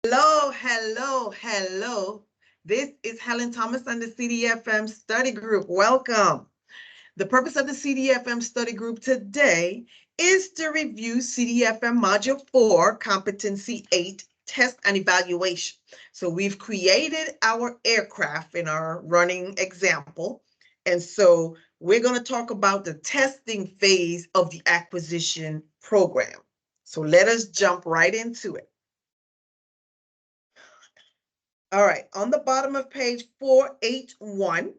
Hello, hello, hello. This is Helen Thomas and the CDFM study group. Welcome. The purpose of the CDFM study group today is to review CDFM Module 4, Competency 8, Test and Evaluation. So we've created our aircraft in our running example. And so we're going to talk about the testing phase of the acquisition program. So let us jump right into it. All right, on the bottom of page 481,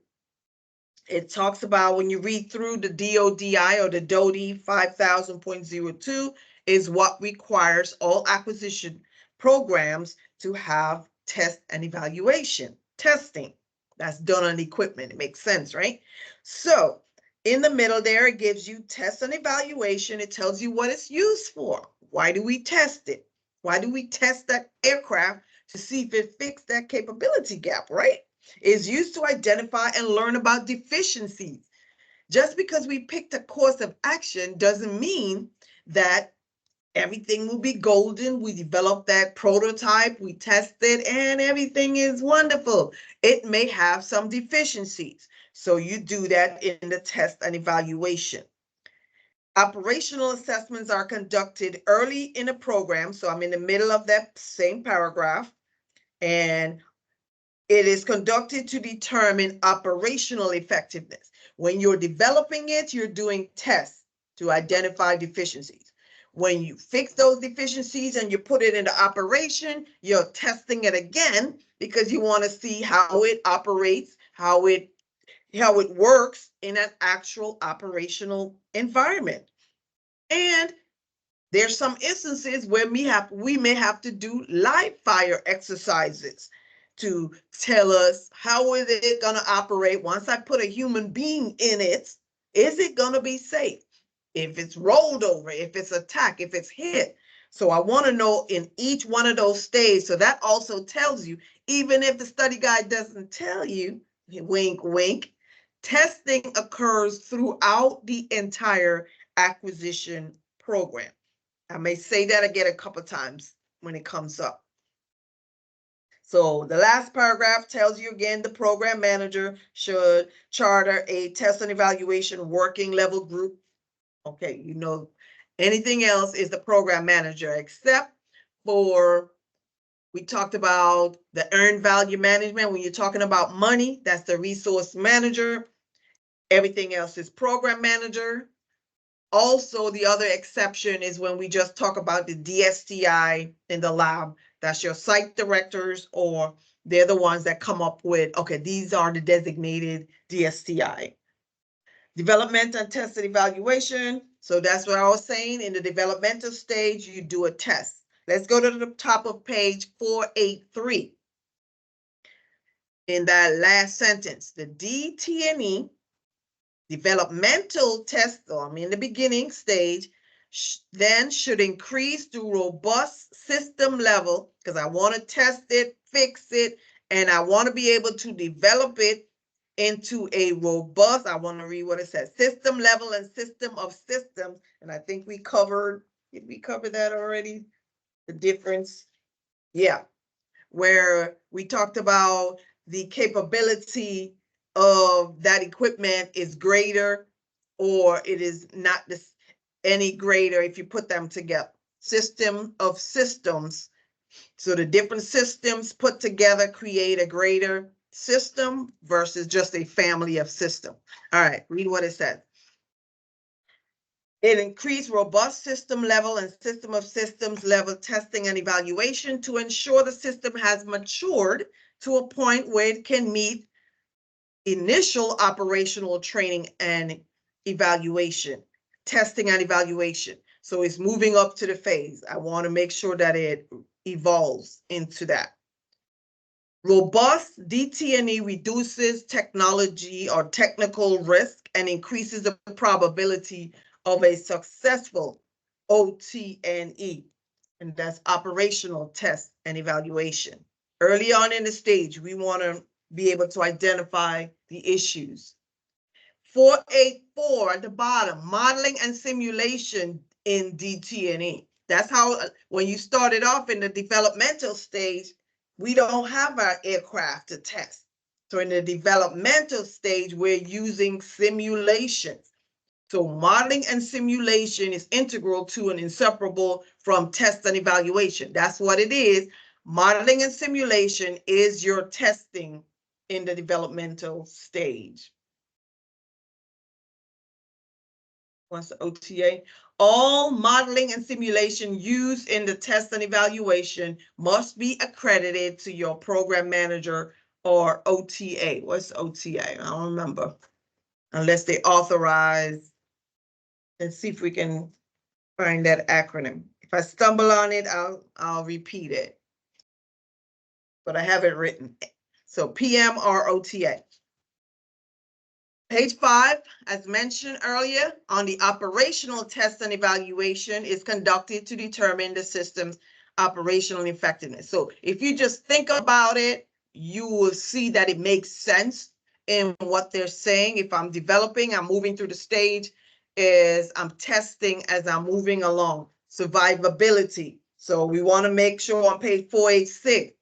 it talks about when you read through the DODI or the DODI 5000.02 is what requires all acquisition programs to have test and evaluation testing. That's done on equipment. It makes sense, right? So in the middle there, it gives you test and evaluation. It tells you what it's used for. Why do we test it? Why do we test that aircraft to see if it fixed that capability gap, right? Is used to identify and learn about deficiencies. Just because we picked a course of action doesn't mean that everything will be golden. We developed that prototype, we tested, and everything is wonderful. It may have some deficiencies. So you do that in the test and evaluation. Operational assessments are conducted early in a program. So I'm in the middle of that same paragraph. And it is conducted to determine operational effectiveness. When you're developing it, you're doing tests to identify deficiencies. When you fix those deficiencies and you put it into operation, you're testing it again because you want to see how it operates, how it works in an actual operational environment. And there's some instances where we may have to do live fire exercises to tell us how is it going to operate once I put a human being in it. Is it going to be safe? If it's rolled over, if it's attacked, if it's hit. So I want to know in each one of those stages. So that also tells you, even if the study guide doesn't tell you, wink, wink, testing occurs throughout the entire acquisition program. I may say that again a couple times when it comes up. So the last paragraph tells you again, the program manager should charter a test and evaluation working level group. Okay, anything else is the program manager, except for, we talked about the earned value management. When you're talking about money, that's the resource manager. Everything else is program manager. Also, the other exception is when we just talk about the DSTI in the lab. That's your site directors, or they're the ones that come up with, okay, these are the designated DSTI. Development and test and evaluation. So that's what I was saying. In the developmental stage, you do a test. Let's go to the top of page 483. In that last sentence, the DT&E developmental test, in the beginning stage, then should increase to robust system level, because I want to test it, fix it, and I want to be able to develop it into a robust, I want to read what it says, system level and system of systems. And I think did we cover that already? The difference? Yeah, where we talked about the capability of that equipment is greater, or it is not any greater if you put them together. System of systems. So the different systems put together create a greater system versus just a family of systems. All right, read what it says. It increased robust system level and system of systems level testing and evaluation to ensure the system has matured to a point where it can meet initial operational training and evaluation, testing and evaluation. So it's moving up to the phase. I want to make sure that it evolves into that. Robust DT&E reduces technology or technical risk and increases the probability of a successful OT&E, and that's operational test and evaluation. Early on in the stage, we want to be able to identify the issues. 484 at the bottom, modeling and simulation in DT&E. That's how, when you started off in the developmental stage, we don't have our aircraft to test. So in the developmental stage, we're using simulations. So modeling and simulation is integral to and inseparable from test and evaluation. That's what it is. Modeling and simulation is your testing in the developmental stage. What's the OTA? All modeling and simulation used in the test and evaluation must be accredited to your program manager or OTA. What's OTA? I don't remember. Unless they authorize. Let's see if we can find that acronym. If I stumble on it, I'll repeat it. But I have it written. So PM or OTA. Page 5, as mentioned earlier, on the operational test and evaluation is conducted to determine the system's operational effectiveness. So if you just think about it, you will see that it makes sense in what they're saying. If I'm developing, I'm moving through the stage, is I'm testing as I'm moving along. Survivability. So we want to make sure on page 486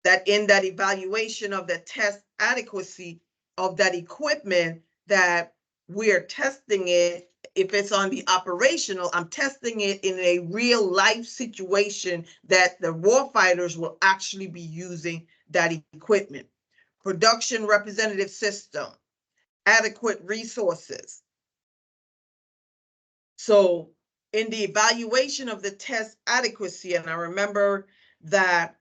that in that evaluation of the test adequacy of that equipment, that we're testing it. If it's on the operational, I'm testing it in a real life situation that the warfighters will actually be using that equipment. Production representative system, adequate resources. So in the evaluation of the test adequacy, and I remember that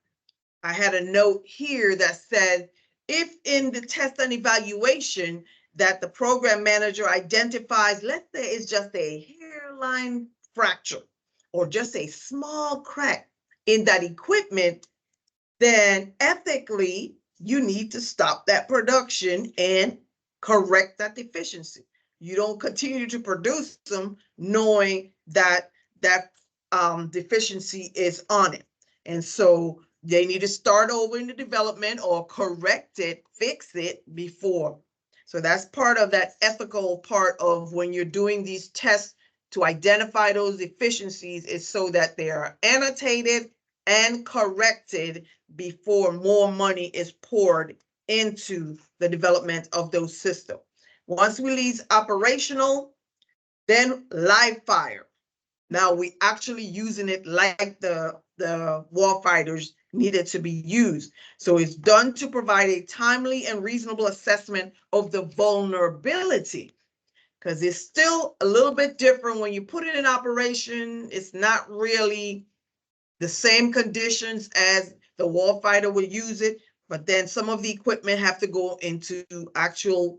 I had a note here that said, if in the test and evaluation that the program manager identifies, let's say it's just a hairline fracture or just a small crack in that equipment, then ethically you need to stop that production and correct that deficiency. You don't continue to produce them knowing that that deficiency is on it. And so they need to start over in the development or correct it, fix it before. So that's part of that ethical part of when you're doing these tests to identify those deficiencies, is so that they are annotated and corrected before more money is poured into the development of those systems. Once we leave operational, then live fire. Now we actually using it like the warfighters needed to be used. So it's done to provide a timely and reasonable assessment of the vulnerability, because it's still a little bit different when you put it in operation. It's not really the same conditions as the warfighter would use it, but then some of the equipment have to go into actual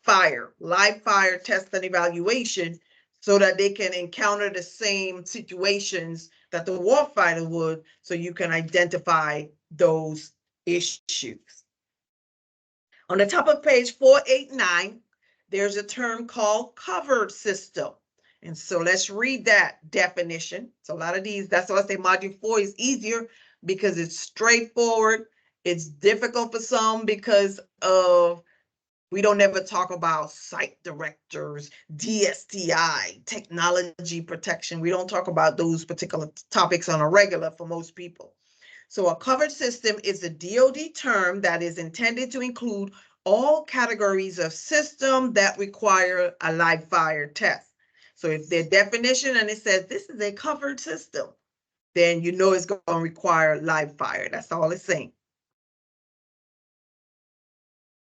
fire, live fire test and evaluation, so that they can encounter the same situations that the warfighter would, so you can identify those issues. On the top of page 489, there's a term called covered system. And so let's read that definition. So a lot of these, that's why I say module 4 is easier, because it's straightforward. It's difficult for some because of, we don't ever talk about site directors, DSTI, technology protection. We don't talk about those particular topics on a regular for most people. So a covered system is a DoD term that is intended to include all categories of system that require a live fire test. So if their definition and it says this is a covered system, then you know it's going to require live fire. That's all it's saying.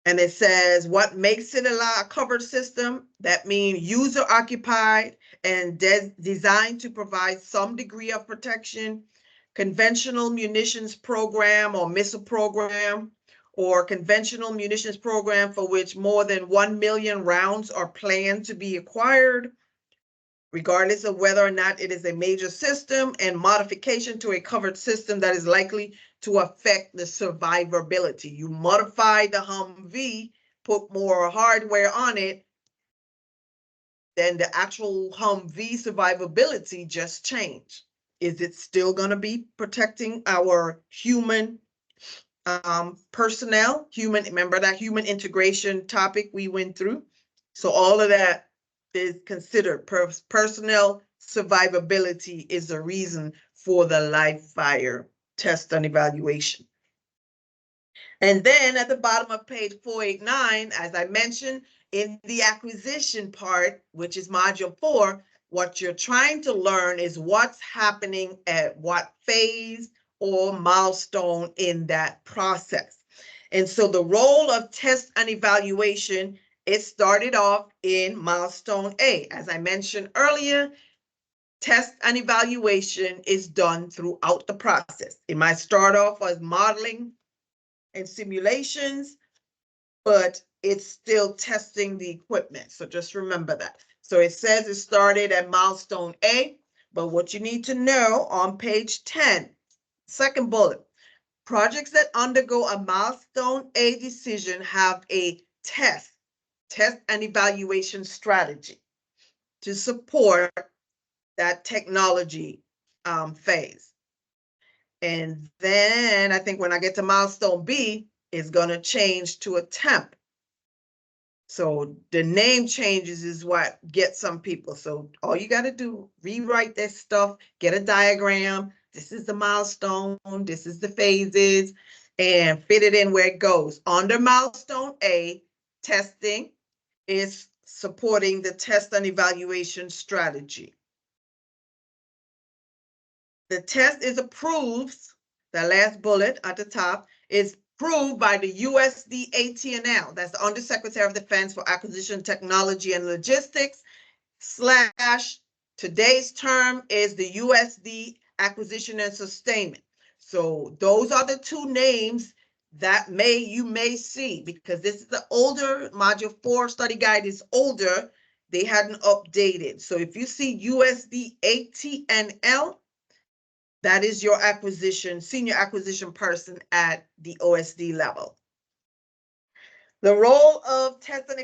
And it says what makes it a covered system. That means user occupied and designed to provide some degree of protection. Conventional munitions program or missile program, or conventional munitions program for which more than 1 million rounds are planned to be acquired, regardless of whether or not it is a major system, and modification to a covered system that is likely to affect the survivability. You modify the Humvee, put more hardware on it, then the actual Humvee survivability just changed. Is it still going to be protecting our human personnel? Remember that human integration topic we went through? So all of that is considered personnel survivability is the reason for the live fire test and evaluation. And then at the bottom of page 489, as I mentioned, in the acquisition part, which is module 4, what you're trying to learn is what's happening at what phase or milestone in that process. And so the role of test and evaluation, it started off in milestone A. As I mentioned earlier, test and evaluation is done throughout the process. It might start off as modeling and simulations, but it's still testing the equipment. So just remember that. So it says it started at milestone A, but what you need to know on page 10, second bullet, projects that undergo a milestone A decision have a test and evaluation strategy to support that technology phase. And then I think when I get to milestone B, it's going to change to a temp. So the name changes is what gets some people. So all you got to do, rewrite this stuff, get a diagram. This is the milestone, this is the phases, and fit it in where it goes. Under milestone A, testing is supporting the test and evaluation strategy. The test is approved, the last bullet at the top, is approved by the USD AT&L, that's the Undersecretary of Defense for Acquisition Technology and Logistics, / today's term is the USD Acquisition and Sustainment. So those are the two names that you may see, because this is the older, module 4 study guide is older, they hadn't updated. So if you see USD AT&L, that is your senior acquisition person at the OSD level. The role of test and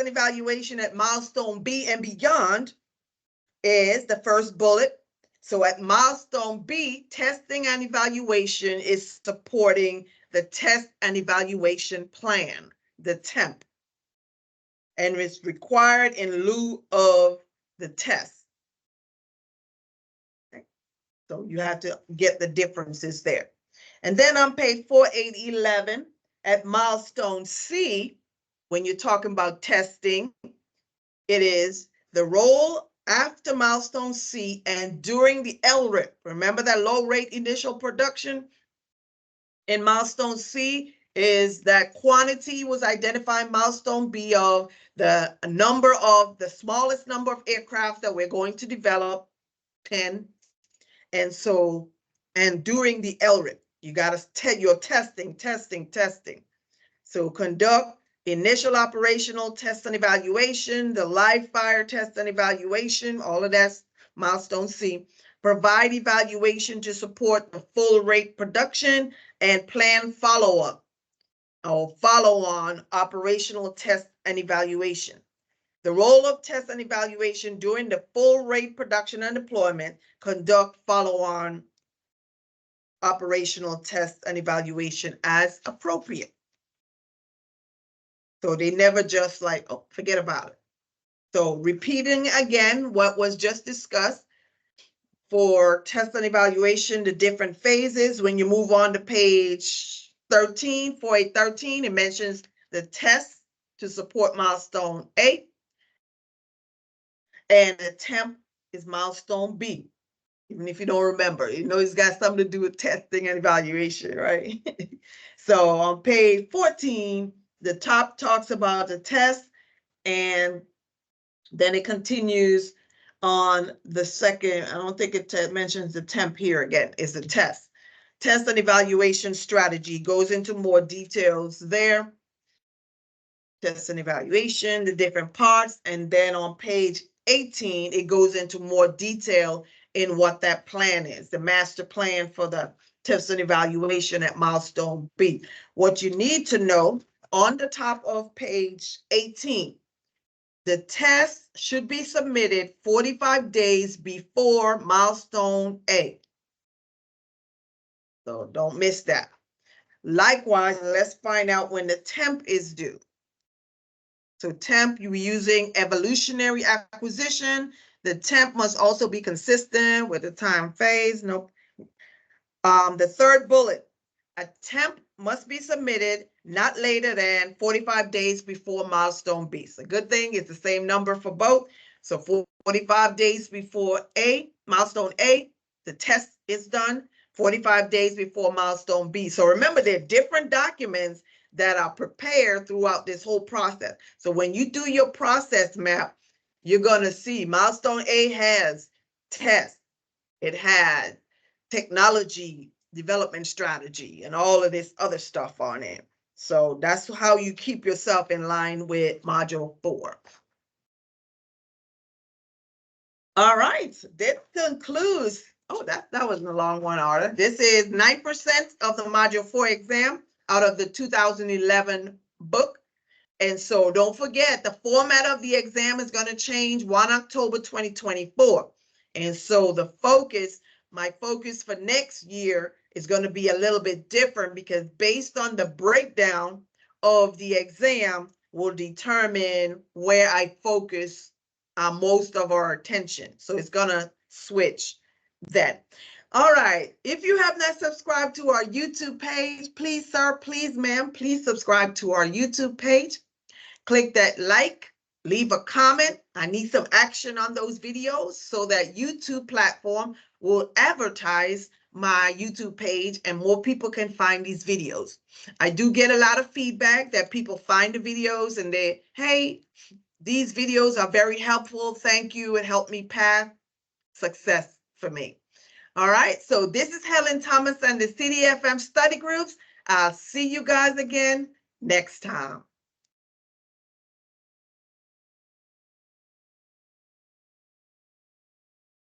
evaluation at milestone B and beyond is the first bullet. So at milestone B, testing and evaluation is supporting the test and evaluation plan, the TEMP, and it's required in lieu of the test. So you have to get the differences there. And then on page 4811, at milestone C, when you're talking about testing, it is the role after milestone C and during the LRIP. Remember that low rate initial production? In milestone C is that quantity was identified. Milestone B of the smallest number of aircraft that we're going to develop, 10. And during the LRIP, you got to your testing. So conduct initial operational test and evaluation, the live fire test and evaluation, all of that's milestone C. Provide evaluation to support the full rate production and plan follow-up or follow-on operational test and evaluation. The role of test and evaluation during the full rate production and deployment, conduct follow-on operational test and evaluation as appropriate. So they never just like, oh, forget about it. So repeating again what was just discussed for test and evaluation, the different phases. When you move on to page 13, 4813, it mentions the test to support milestone A. And the temp is milestone B. Even if you don't remember, it's got something to do with testing and evaluation, right? So on page 14, the top talks about the test, and then it continues on the second. I don't think it mentions the temp here again, is the test. Test and evaluation strategy goes into more details there. Test and evaluation, the different parts, and then on page 18, it goes into more detail in what that plan is, the master plan for the test and evaluation at milestone B. What you need to know on the top of page 18, the test should be submitted 45 days before milestone A. So don't miss that. Likewise, let's find out when the temp is due. So temp, you're using evolutionary acquisition. The temp must also be consistent with the time phase. Nope. The third bullet, a temp must be submitted not later than 45 days before milestone B. So good thing it's the same number for both. So 45 days before milestone A, the test is done. 45 days before milestone B. So remember, there are different documents that are prepared throughout this whole process. So when you do your process map, you're going to see milestone A has test. It has technology development strategy and all of this other stuff on it. So that's how you keep yourself in line with module 4. All right, this concludes. Oh, that wasn't a long one, Arta. This is 9% of the module 4 exam out of the 2011 book. And so don't forget, the format of the exam is going to change 1 October 2024. And so my focus for next year is going to be a little bit different, because based on the breakdown of the exam will determine where I focus most of our attention. So it's going to switch then. All right. If you have not subscribed to our YouTube page, please, sir, please, ma'am, please subscribe to our YouTube page. Click that like, leave a comment. I need some action on those videos so that YouTube platform will advertise my YouTube page and more people can find these videos. I do get a lot of feedback that people find the videos and hey, these videos are very helpful. Thank you. It helped me pass success for me. All right. So this is Helen Thomas and the CDFM study groups. I'll see you guys again next time.